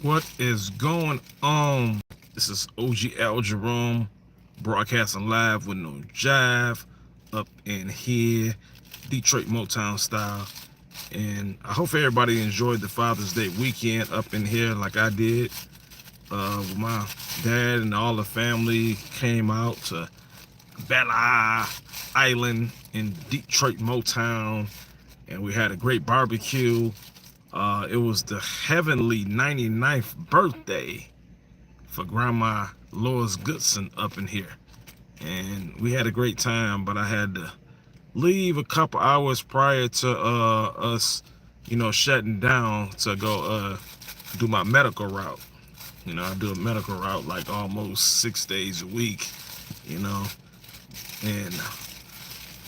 What is going on? This is OGL Jerome broadcasting live with no jive up in here, Detroit Motown style. And I hope everybody enjoyed the Father's Day weekend up in here like I did. My dad and all the family came out to Bella Island in Detroit Motown, and we had a great barbecue. It was the heavenly 99th birthday for Grandma Lois Goodson up in here. And we had a great time, but I had to leave a couple hours prior to us, shutting down to go do my medical route. I do a medical route like almost 6 days a week, and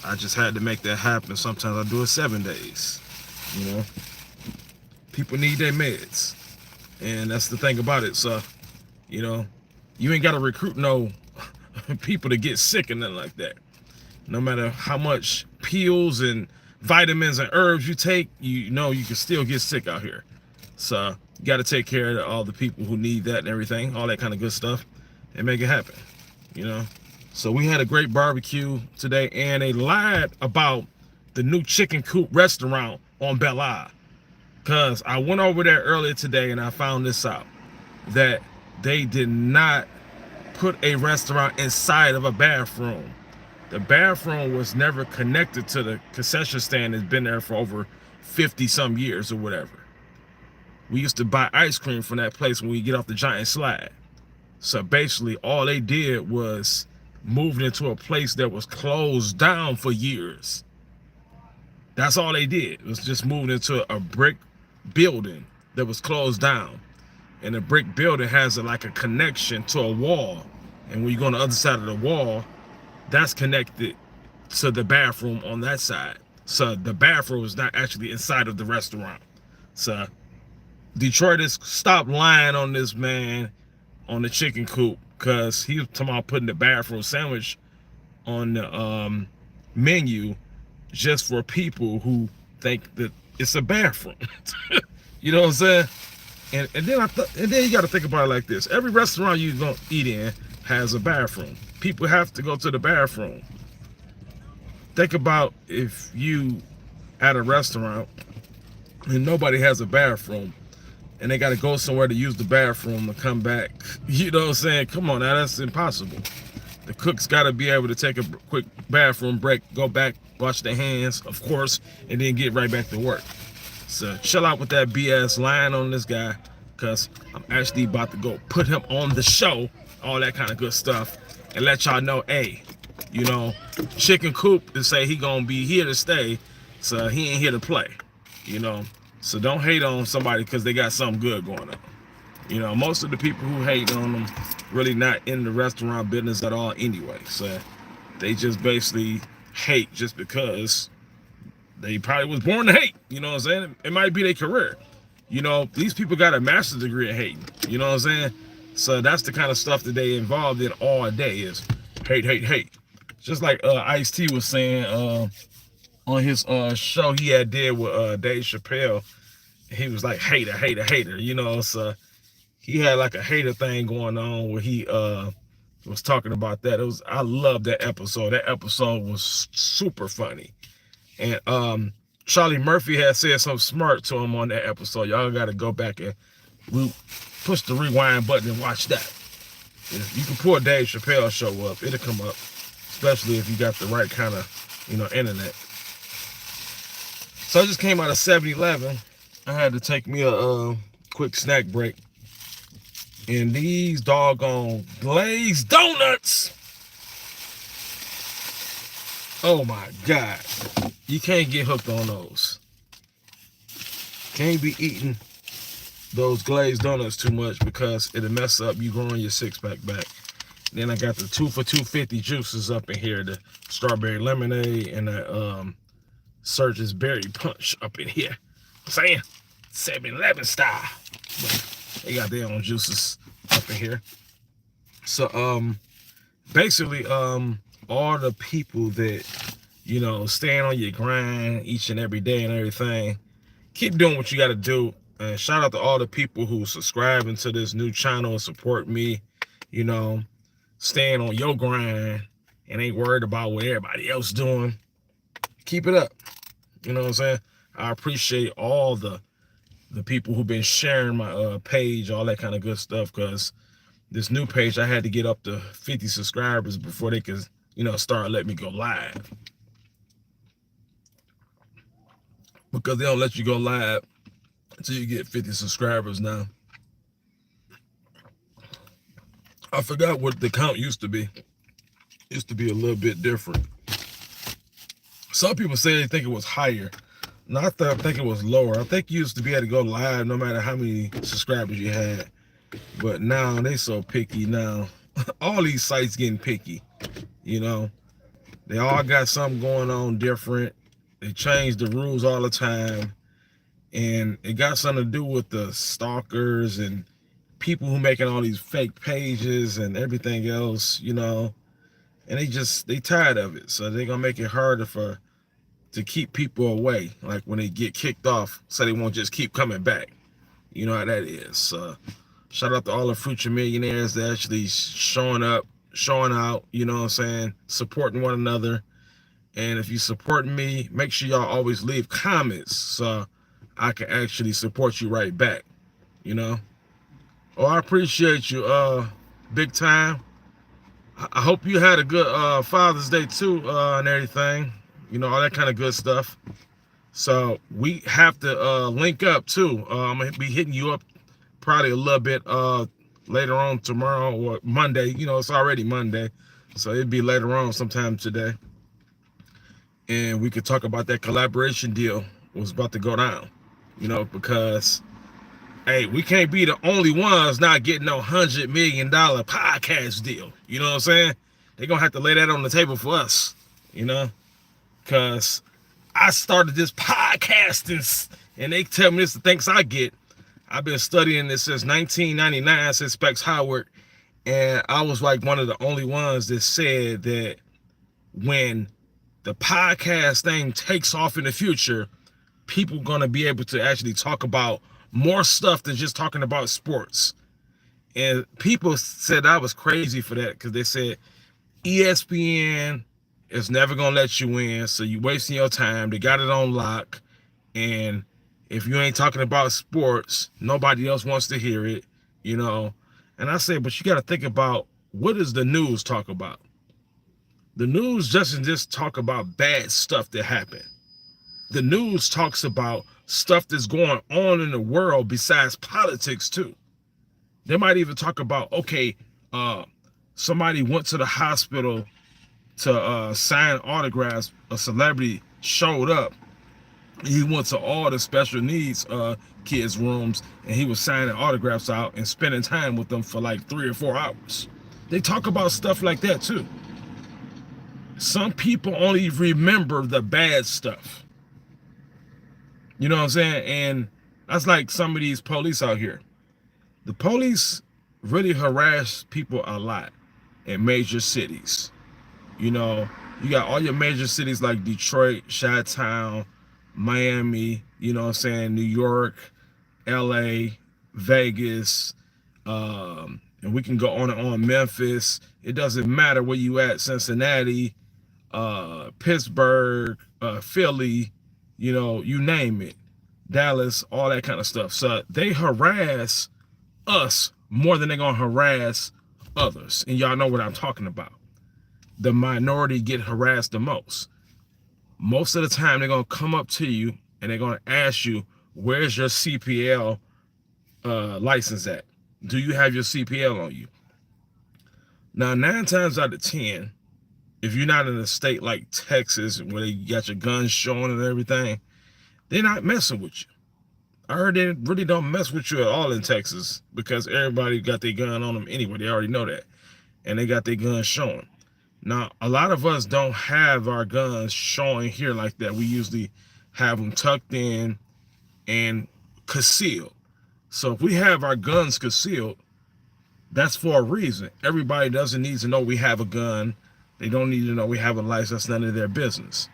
I just had to make that happen. Sometimes I do it 7 days, you know. People need their meds, and that's the thing about it. So, you ain't got to recruit no people to get sick and nothing like that. No matter how much pills and vitamins and herbs you take, you can still get sick out here. So you got to take care of all the people who need that and everything, all that kind of good stuff, and make it happen. So we had a great barbecue today, and they lied about the new chicken coop restaurant on Belle. Because I went over there earlier today and I found this out, that they did not put a restaurant inside of a bathroom. The bathroom was never connected to the concession stand that's been there for over 50 some years or whatever. We used to buy ice cream from that place when we get off the giant slide. So basically all they did was moved into a place that was closed down for years. That's all they did. It was just moved into a brick building that was closed down, and the brick building has like a connection to a wall, and when you go on the other side of the wall, that's connected to the bathroom on that side. So the bathroom is not actually inside of the restaurant. So Detroiters, stop lying on this man on the chicken coop, because he was talking about putting the bathroom sandwich on the menu just for people who think that it's a bathroom. You know what I'm saying? And then you got to think about it like this: every restaurant you gonna eat in has a bathroom. People have to go to the bathroom. Think about if you at a restaurant and nobody has a bathroom, and they got to go somewhere to use the bathroom to come back. You know what I'm saying? Come on now, that's impossible. The cook's got to be able to take a quick bathroom break, go back, wash their hands, of course, and then get right back to work. So chill out with that BS lying on this guy, because I'm actually about to go put him on the show, all that kind of good stuff, and let y'all know, hey, Chicken Coop to say he gonna be here to stay, so he ain't here to play, So don't hate on somebody because they got something good going on. Most of the people who hate on them really not in the restaurant business at all anyway. So they just basically hate just because they probably was born to hate. You know what I'm saying? It might be their career. These people got a master's degree in hating. You know what I'm saying? So that's the kind of stuff that they involved in all day is hate, hate, hate. Just like Ice-T was saying on his show he had did with Dave Chappelle. He was like hater, hater, hater. So he had like a hater thing going on where he was talking about that. I love that episode. That episode was super funny. And Charlie Murphy had said something smart to him on that episode. Y'all got to go back and push the rewind button and watch that. You can pull Dave Chappelle show up. It'll come up, especially if you got the right kind of, internet. So I just came out of 7-Eleven. I had to take me a quick snack break. And these doggone glazed donuts. Oh my God. You can't get hooked on those. Can't be eating those glazed donuts too much because it'll mess up you growing your six-pack back. Then I got the 2 for $2.50 juices up in here, the strawberry lemonade and the Surge's berry punch up in here. I'm saying 7-Eleven style. But they got their own juices up in here. So basically all the people that staying on your grind each and every day and everything, keep doing what you got to do. And shout out to all the people who subscribing to this new channel and support me, you know, staying on your grind and ain't worried about what everybody else doing. Keep it up. You know what I'm saying? I appreciate all the people who've been sharing my page, all that kind of good stuff, because this new page, I had to get up to 50 subscribers before they could, you know, start letting me go live. Because they don't let you go live until you get 50 subscribers now. I forgot what the count used to be. It used to be a little bit different. Some people say they think it was higher. No, I think it was lower. I think you used to be able to go live no matter how many subscribers you had. But now they so picky now. All these sites getting picky, you know. They all got something going on different. They change the rules all the time. And it got something to do with the stalkers and people who making all these fake pages and everything else, you know. And they tired of it. So they're gonna make it harder to keep people away. Like when they get kicked off, so they won't just keep coming back. You know how that is. Shout out to all the future millionaires that actually showing up, showing out, you know what I'm saying, supporting one another. And if you support me, make sure y'all always leave comments so I can actually support you right back, you know. Oh, I appreciate you, big time. I hope you had a good Father's Day too, and everything, you know, all that kind of good stuff. So we have to link up too. I'm gonna be hitting you up probably a little bit later on tomorrow or Monday. You know, it's already Monday, so it'd be later on sometime today. And we could talk about that collaboration deal was about to go down, you know, because hey, we can't be the only ones not getting no $100 million podcast deal. You know what I'm saying? They're gonna have to lay that on the table for us, you know, because I started this podcasting and they tell me this the thanks I get. I've been studying this since 1999, since Specs Howard, and I was like one of the only ones that said that when the podcast thing takes off in the future, people gonna be able to actually talk about more stuff than just talking about sports. And people said I was crazy for that because they said ESPN is never gonna let you in, so you wasting your time. They got it on lock, and if you ain't talking about sports, nobody else wants to hear it, you know. And I say, but you got to think about, what does the news talk about? The news doesn't just talk about bad stuff that happened. The news talks about stuff that's going on in the world besides politics too. They might even talk about, okay, somebody went to the hospital to sign autographs. A celebrity showed up. He went to all the special needs kids' rooms, and he was signing autographs out and spending time with them for like 3 or 4 hours. They talk about stuff like that too. Some people only remember the bad stuff. You know what I'm saying? And that's like some of these police out here. The police really harass people a lot in major cities. You know, you got all your major cities like Detroit, Chi-Town, Miami, you know what I'm saying, New York, LA, Vegas, and we can go on and on, Memphis. It doesn't matter where you at, Cincinnati, Pittsburgh, Philly, you know, you name it, Dallas, all that kind of stuff. So they harass us more than they're gonna harass others. And y'all know what I'm talking about. The minority get harassed the most. Most of the time, they're going to come up to you and they're going to ask you, where's your CPL license at? Do you have your CPL on you? Now, 9 times out of 10, if you're not in a state like Texas where they got your guns showing and everything, they're not messing with you. I heard they really don't mess with you at all in Texas because everybody got their gun on them anyway. They already know that. And they got their guns showing. Now, a lot of us don't have our guns showing here like that. We usually have them tucked in and concealed. So if we have our guns concealed, that's for a reason. Everybody doesn't need to know we have a gun. They don't need to know we have a license. That's none of their business.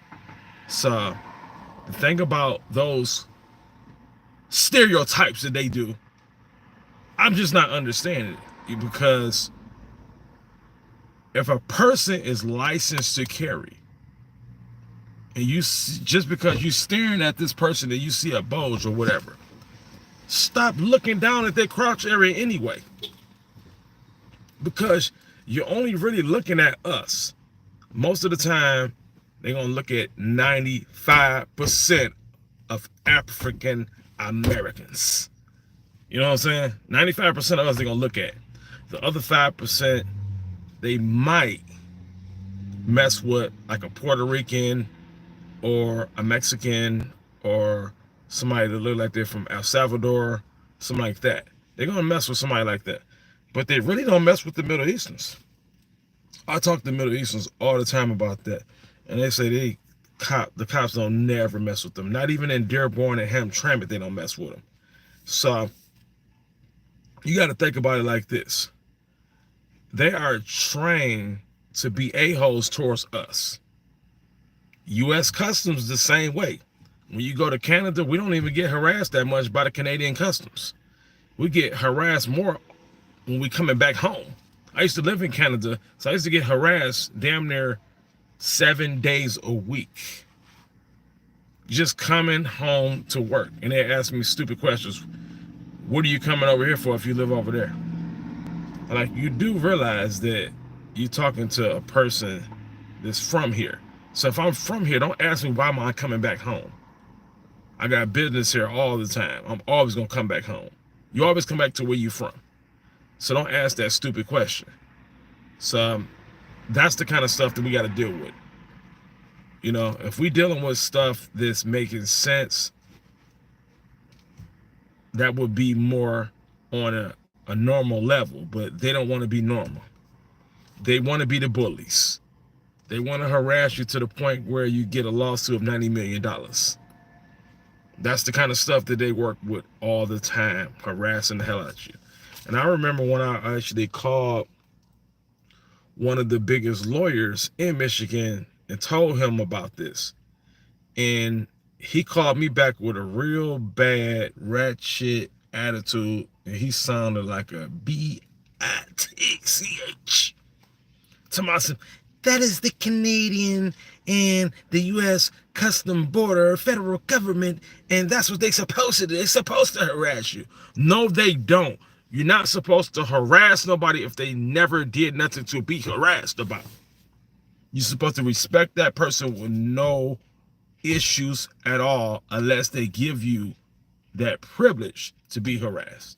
So the thing about those stereotypes that they do. I'm just not understanding it, because if a person is licensed to carry, and you see, just because you're staring at this person and you see a bulge or whatever, stop looking down at their crotch area anyway, because you're only really looking at us. Most of the time, they're gonna look at 95% of African Americans. You know what I'm saying? 95% of us they're gonna look at. The other 5%, they might mess with like a Puerto Rican or a Mexican or somebody that look like they're from El Salvador, something like that. They're gonna mess with somebody like that. But they really don't mess with the Middle Easterns. I talk to Middle Easterns all the time about that. And they say the cops don't never mess with them. Not even in Dearborn and Hamtramck, they don't mess with them. So you got to think about it like this. They are trained to be a-holes towards us. U.S. Customs the same way. When you go to Canada, we don't even get harassed that much by the Canadian Customs. We get harassed more when we coming back home. I used to live in Canada, so I used to get harassed damn near 7 days a week. Just coming home to work. And they ask me stupid questions. What are you coming over here for if you live over there? Like, you do realize that you're talking to a person that's from here. So if I'm from here, don't ask me why am I coming back home. I got business here all the time. I'm always going to come back home. You always come back to where you're from. So don't ask that stupid question. So that's the kind of stuff that we got to deal with. You know, if we dealing with stuff that's making sense, that would be more on a normal level, but they don't want to be normal. They want to be the bullies. They want to harass you to the point where you get a lawsuit of $90 million. That's the kind of stuff that they work with all the time, harassing the hell out of you. And I remember when I actually called one of the biggest lawyers in Michigan and told him about this. And he called me back with a real bad, ratchet attitude. And he sounded like a bitch. Tomas, that is the Canadian and the U.S. Custom Border Federal Government, and that's what they're supposed to do. They're supposed to harass you. No, they don't. You're not supposed to harass nobody if they never did nothing to be harassed about. You're supposed to respect that person with no issues at all unless they give you that privilege to be harassed.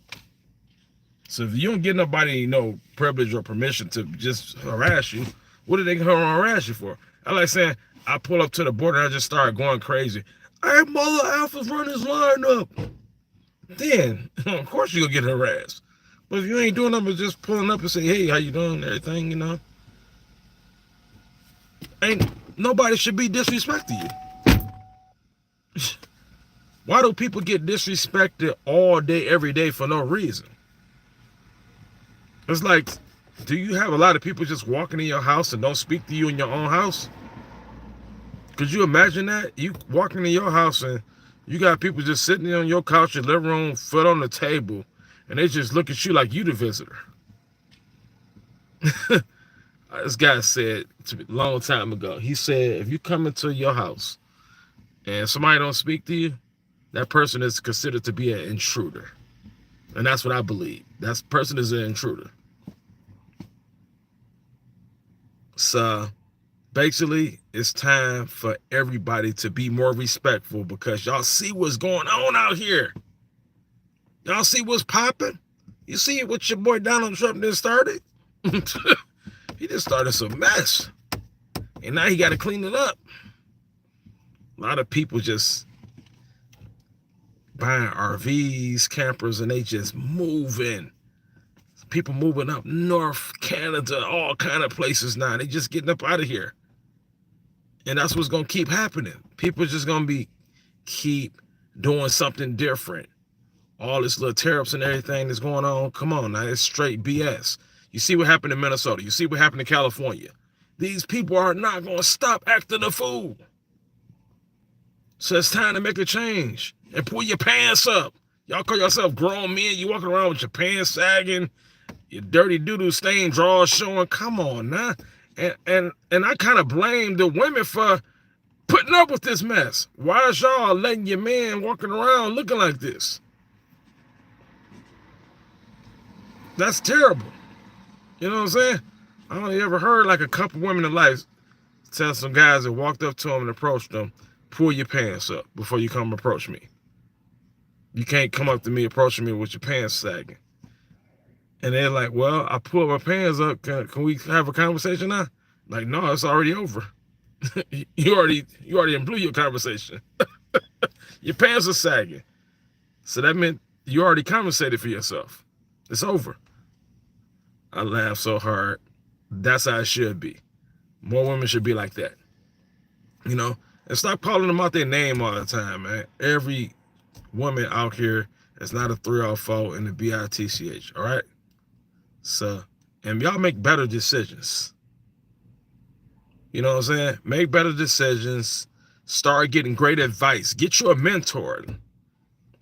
So if you don't get nobody no privilege or permission to just harass you, what are they going to harass you for? I like saying, I pull up to the border and I just start going crazy. Hey, mother alphas, run this line up. Then, of course you're going to get harassed. But if you ain't doing nothing but just pulling up and say, hey, how you doing and everything, you know. Ain't nobody should be disrespecting you. Why do people get disrespected all day, every day for no reason? It's like, do you have a lot of people just walking in your house and don't speak to you in your own house? Could you imagine that? You walking in your house and you got people just sitting on your couch, your living room, foot on the table, and they just look at you like you the visitor. This guy said to me a long time ago, he said, if you come into your house and somebody don't speak to you, that person is considered to be an intruder. And that's what I believe. That person is an intruder. So basically, it's time for everybody to be more respectful because y'all see what's going on out here. Y'all see what's popping? You see what your boy Donald Trump just started? He just started some mess. And now he got to clean it up. A lot of people just buying RVs, campers, and they just moving. People moving up North Canada, all kind of places now. They just getting up out of here. And that's what's going to keep happening. People just going to keep doing something different. All this little tariffs and everything that's going on, come on now, it's straight BS. You see what happened in Minnesota. You see what happened in California. These people are not going to stop acting a fool. So it's time to make a change and pull your pants up Y'all call yourself grown men. You walking around with your pants sagging, your dirty doo-doo stained drawers showing. Come on now. And I kind of blame the women for putting up with this mess. Why is y'all letting your man walking around looking like this? That's terrible. You know what I'm saying? I only ever heard like a couple women in life tell some guys that walked up to them and approached them, pull your pants up before you come approach me. You can't come up to me approaching me with your pants sagging. And they're like, well, I pulled my pants up. Can we have a conversation now? Like, no, it's already over. you already blew your conversation. Your pants are sagging. So that meant you already compensated for yourself. It's over. I laughed so hard. That's how it should be. More women should be like that. You know? And stop calling them out their name all the time, man. Every woman out here is not a 304 in the BITCH, all right? So, and y'all make better decisions. You know what I'm saying? Make better decisions. Start getting great advice. Get you a mentor.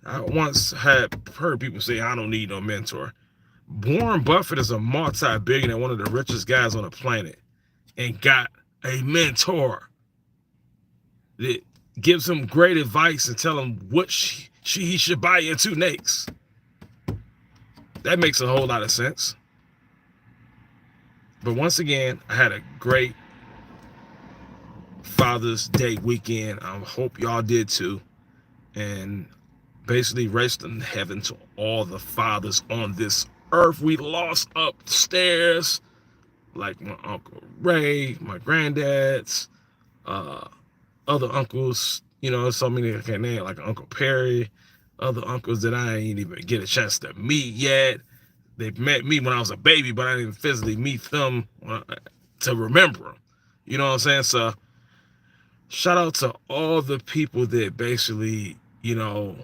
I once had heard people say, I don't need no mentor. Warren Buffett is a multi-billionaire, one of the richest guys on the planet, and got a mentor that gives him great advice and tell him what he should buy into next. That makes a whole lot of sense. But once again, I had a great Father's Day weekend. I hope y'all did too. And basically rest in heaven to all the fathers on this earth we lost upstairs, like my Uncle Ray, my granddad's, other uncles, you know, so many I can't name, like Uncle Perry, other uncles that I ain't even get a chance to meet yet. They met me when I was a baby, but I didn't physically meet them to remember them. You know what I'm saying? So shout out to all the people that basically, you know,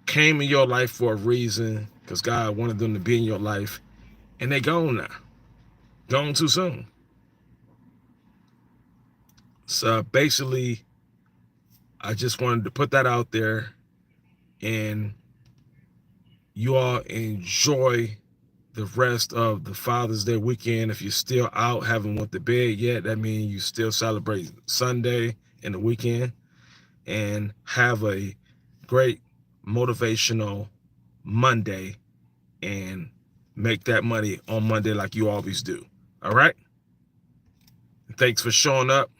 came in your life for a reason, because God wanted them to be in your life, and they gone now. Gone too soon. So basically, I just wanted to put that out there, and you all enjoy the rest of the Father's Day weekend. If you're still out, haven't went to bed yet, that means you still celebrate Sunday and the weekend, and have a great motivational Monday, and make that money on Monday like you always do. All right? Thanks for showing up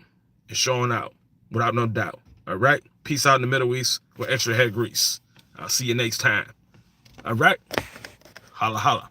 and showing out without no doubt. All right? Peace out in the Middle East with extra head grease. I'll see you next time. All right? Holla, holla.